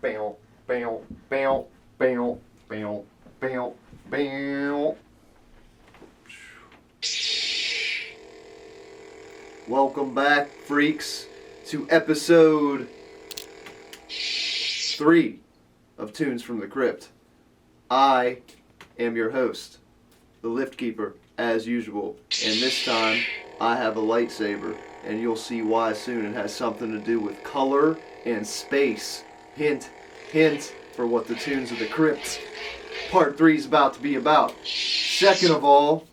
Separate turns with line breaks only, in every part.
Bow, bow, bow, bow, bow, bow, bow. Welcome back, freaks, to episode 3 of Tunes from the Crypt. I am your host, the Lift Keeper, as usual, and this time I have a lightsaber, and you'll see why soon. It has something to do with color and space. Hint, hint, for what the Tunes of the Crypt Part 3 is about to be about. Second of all,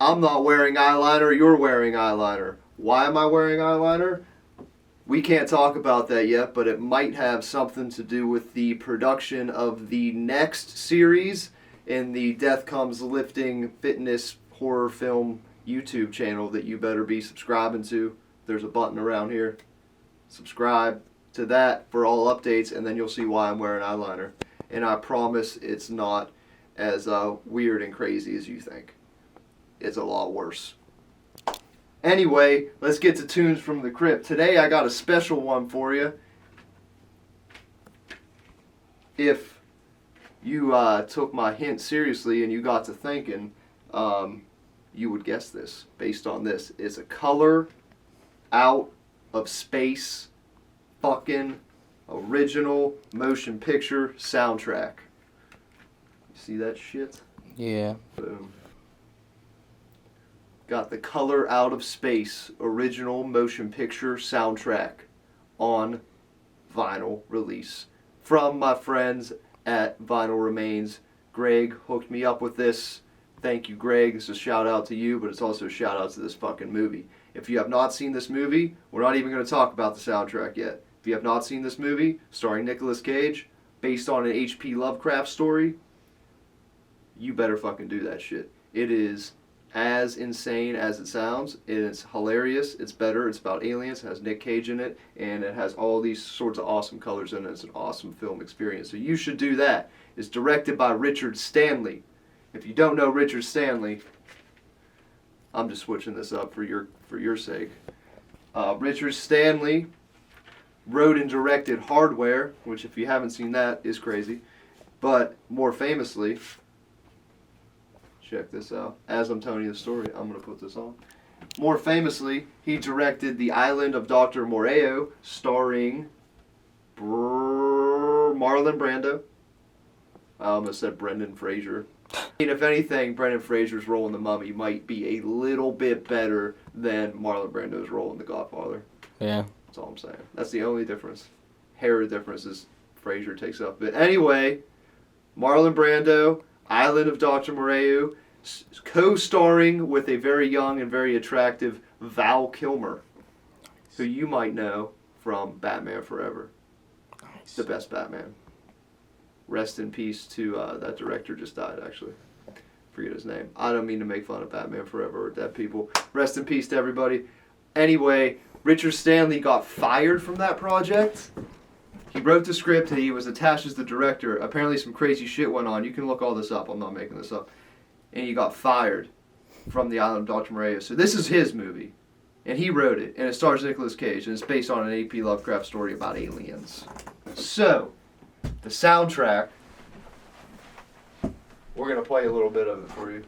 I'm not wearing eyeliner, you're wearing eyeliner. Why am I wearing eyeliner? We can't talk about that yet, but it might have something to do with the production of the next series in the Death Comes Lifting Fitness Horror Film YouTube channel that you better be subscribing to. There's a button around here. Subscribe to that for all updates, and then you'll see why I'm wearing eyeliner. And I promise it's not as weird and crazy as you think. It's a lot worse. Anyway, let's get to Tunes from the Crypt. Today I got a special one for you. If you took my hint seriously and you got to thinking, you would guess this based on this. It's a color out of space fucking original motion picture soundtrack. You see that shit?
Yeah.
Boom. Got the color out of space original motion picture soundtrack on vinyl release from my friends at Vinyl Remains. Greg hooked me up with this. Thank you, Greg. It's a shout out to you, but it's also a shout out to this fucking movie. If you have not seen this movie, we're not even going to talk about the soundtrack yet. If you have not seen this movie, starring Nicolas Cage, based on an HP Lovecraft story, you better fucking do that shit. It is as insane as it sounds. It's hilarious. It's better. It's about aliens. It has Nick Cage in it, and it has all these sorts of awesome colors in it. It's an awesome film experience. So you should do that. It's directed by Richard Stanley. If you don't know Richard Stanley, I'm just switching this up for your sake. Richard Stanley wrote and directed Hardware, which if you haven't seen that is crazy. But more famously, check this out. As I'm telling you the story, I'm going to put this on. More famously, he directed The Island of Dr. Moreau, starring Marlon Brando. I almost said Brendan Fraser. And if anything, Brendan Fraser's role in The Mummy might be a little bit better than Marlon Brando's role in The Godfather.
Yeah.
That's all I'm saying. That's the only difference. Hair difference is Fraser takes up. But anyway, Marlon Brando, Island of Dr. Moreau, co-starring with a very young and very attractive Val Kilmer, who you might know from Batman Forever. Nice. The best Batman. Rest in peace to that director just died, actually. Forget his name. I don't mean to make fun of Batman Forever or dead people. Rest in peace to everybody. Anyway, Richard Stanley got fired from that project. He wrote the script and he was attached as the director. Apparently some crazy shit went on. You can look all this up. I'm not making this up. And he got fired from The Island of Dr. Moreau. So this is his movie. And he wrote it. And it stars Nicolas Cage. And it's based on an HP Lovecraft story about aliens. So, the soundtrack, we're going to play a little bit of it for you.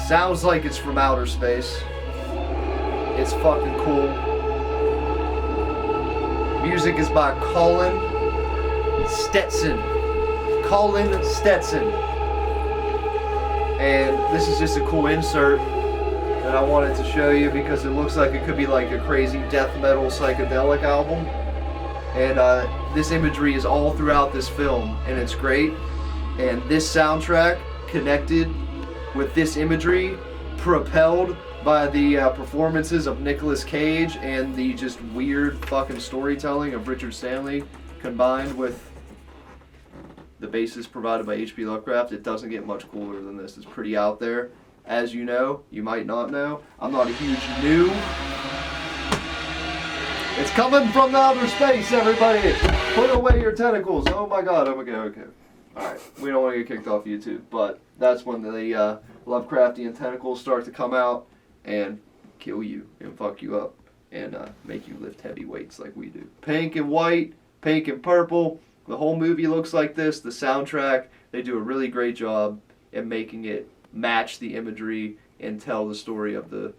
Sounds like it's from outer space. It's fucking cool. Music is by Colin Stetson. Colin Stetson. And this is just a cool insert that I wanted to show you because it looks like it could be like a crazy death metal psychedelic album. And this imagery is all throughout this film, and it's great. And this soundtrack connected with this imagery, propelled by the performances of Nicolas Cage and the just weird fucking storytelling of Richard Stanley, combined with the basis provided by HP Lovecraft. It doesn't get much cooler than this. It's pretty out there. As you know, you might not know, I'm not a huge noob. It's coming from the outer space, everybody! Put away your tentacles. Oh my god, okay. Alright, we don't want to get kicked off YouTube, but that's when the Lovecraftian tentacles start to come out and kill you and fuck you up and make you lift heavy weights like we do. Pink and white, pink and purple. The whole movie looks like this. The soundtrack, they do a really great job at making it match the imagery and tell the story of the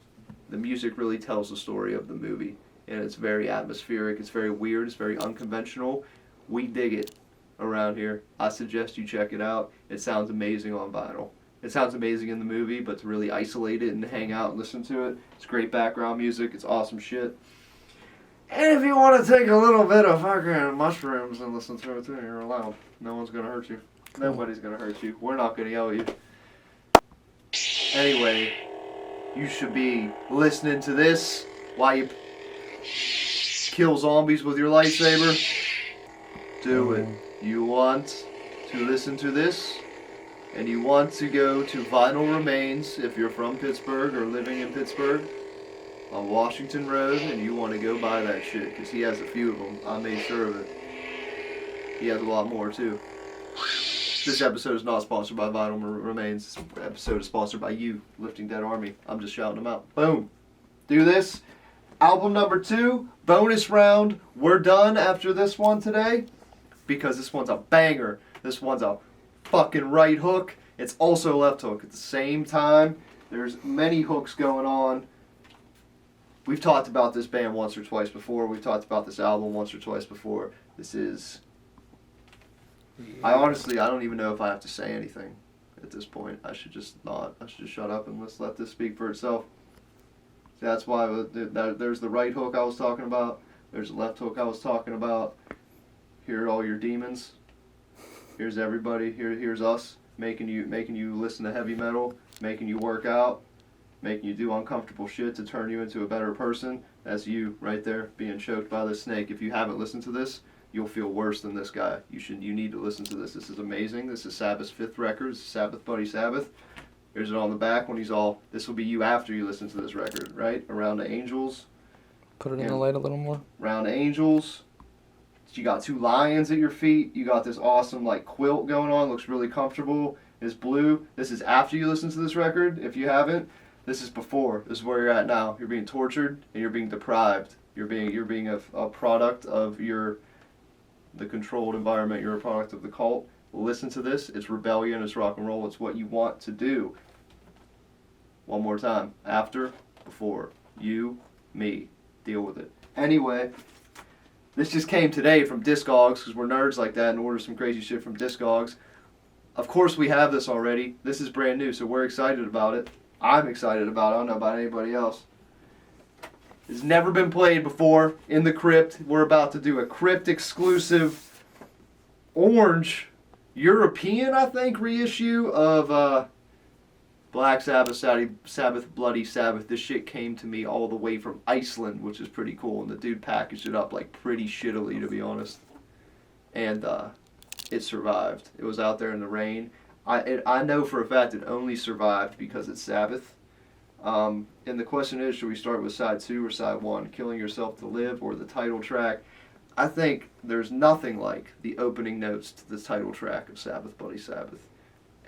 music really tells the story of the movie. And it's very atmospheric, it's very weird, it's very unconventional. We dig it around here. I suggest you check it out. It sounds amazing on vinyl. It sounds amazing in the movie, but to really isolate it and hang out and listen to it, it's great background music, it's awesome shit. And if you want to take a little bit of fucking mushrooms and listen to it too, you're allowed. No one's going to hurt you. Cool. Nobody's going to hurt you. We're not going to yell at you. Anyway, you should be listening to this while you kill zombies with your lightsaber. Do it. You want to listen to this, and you want to go to Vinyl Remains if you're from Pittsburgh or living in Pittsburgh on Washington Road, and you want to go buy that shit, because he has a few of them. I made sure of it. He has a lot more too. This episode is not sponsored by Vinyl Remains. This episode is sponsored by you, Lifting Dead Army. I'm just shouting them out. Boom. Do this. Album number 2, bonus round. We're done after this one today, because this one's a banger. This one's a fucking right hook. It's also left hook at the same time. There's many hooks going on. We've talked about this band once or twice before. We've talked about this album once or twice before. This is... I don't even know if I have to say anything at this point. I should just not. I should just shut up and let this speak for itself. That's why there's the right hook I was talking about. There's the left hook I was talking about. Here are all your demons. Here's everybody. Here's us making you listen to heavy metal, making you work out, making you do uncomfortable shit to turn you into a better person. That's you right there being choked by this snake. If you haven't listened to this, you'll feel worse than this guy. You need to listen to this. This is amazing. This is Sabbath's 5th record. This is Sabbath-Bloody-Sabbath. Here's it on the back when he's all, this will be you after you listen to this record, right? Around the angels.
Put it in the light a little more.
Around the angels. You got 2 lions at your feet. You got this awesome like quilt going on. Looks really comfortable. It's blue. This is after you listen to this record. If you haven't, this is before. This is where you're at now. You're being tortured and you're being deprived. You're being a product of the controlled environment. You're a product of the cult. Listen to this. It's rebellion. It's rock and roll. It's what you want to do. One more time. After, before. You, me. Deal with it. Anyway, this just came today from Discogs, because we're nerds like that and order some crazy shit from Discogs. Of course we have this already. This is brand new, so we're excited about it. I'm excited about it. I don't know about anybody else. It's never been played before in the Crypt. We're about to do a Crypt exclusive orange European, I think, reissue of Black Sabbath, Sabbath-Bloody-Sabbath. This shit came to me all the way from Iceland, which is pretty cool. And the dude packaged it up like pretty shittily, to be honest. And it survived. It was out there in the rain. I know for a fact it only survived because it's Sabbath. And the question is, should we start with side 2 or side 1? Killing Yourself to Live or the title track? I think there's nothing like the opening notes to the title track of Sabbath-Bloody-Sabbath.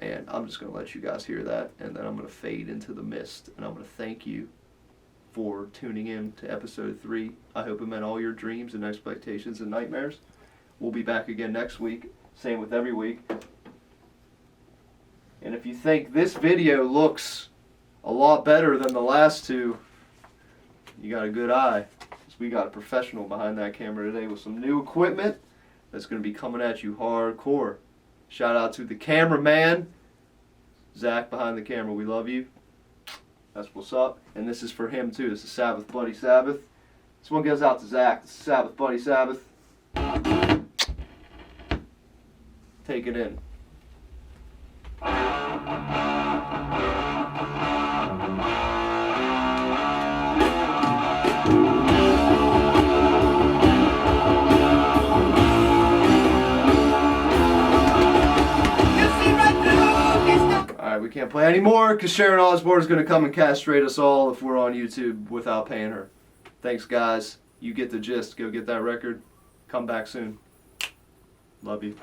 And I'm just going to let you guys hear that, and then I'm going to fade into the mist. And I'm going to thank you for tuning in to episode 3. I hope it met all your dreams and expectations and nightmares. We'll be back again next week. Same with every week. And if you think this video looks a lot better than the last 2, you got a good eye. We got a professional behind that camera today with some new equipment that's going to be coming at you hardcore. Shout out to the cameraman, Zach behind the camera. We love you. That's what's up. And this is for him too. This is Sabbath-Bloody-Sabbath. This one goes out to Zach. This is Sabbath-Bloody-Sabbath. Take it in. Alright, we can't play anymore because Sharon Osbourne is going to come and castrate us all if we're on YouTube without paying her. Thanks, guys. You get the gist. Go get that record. Come back soon. Love you.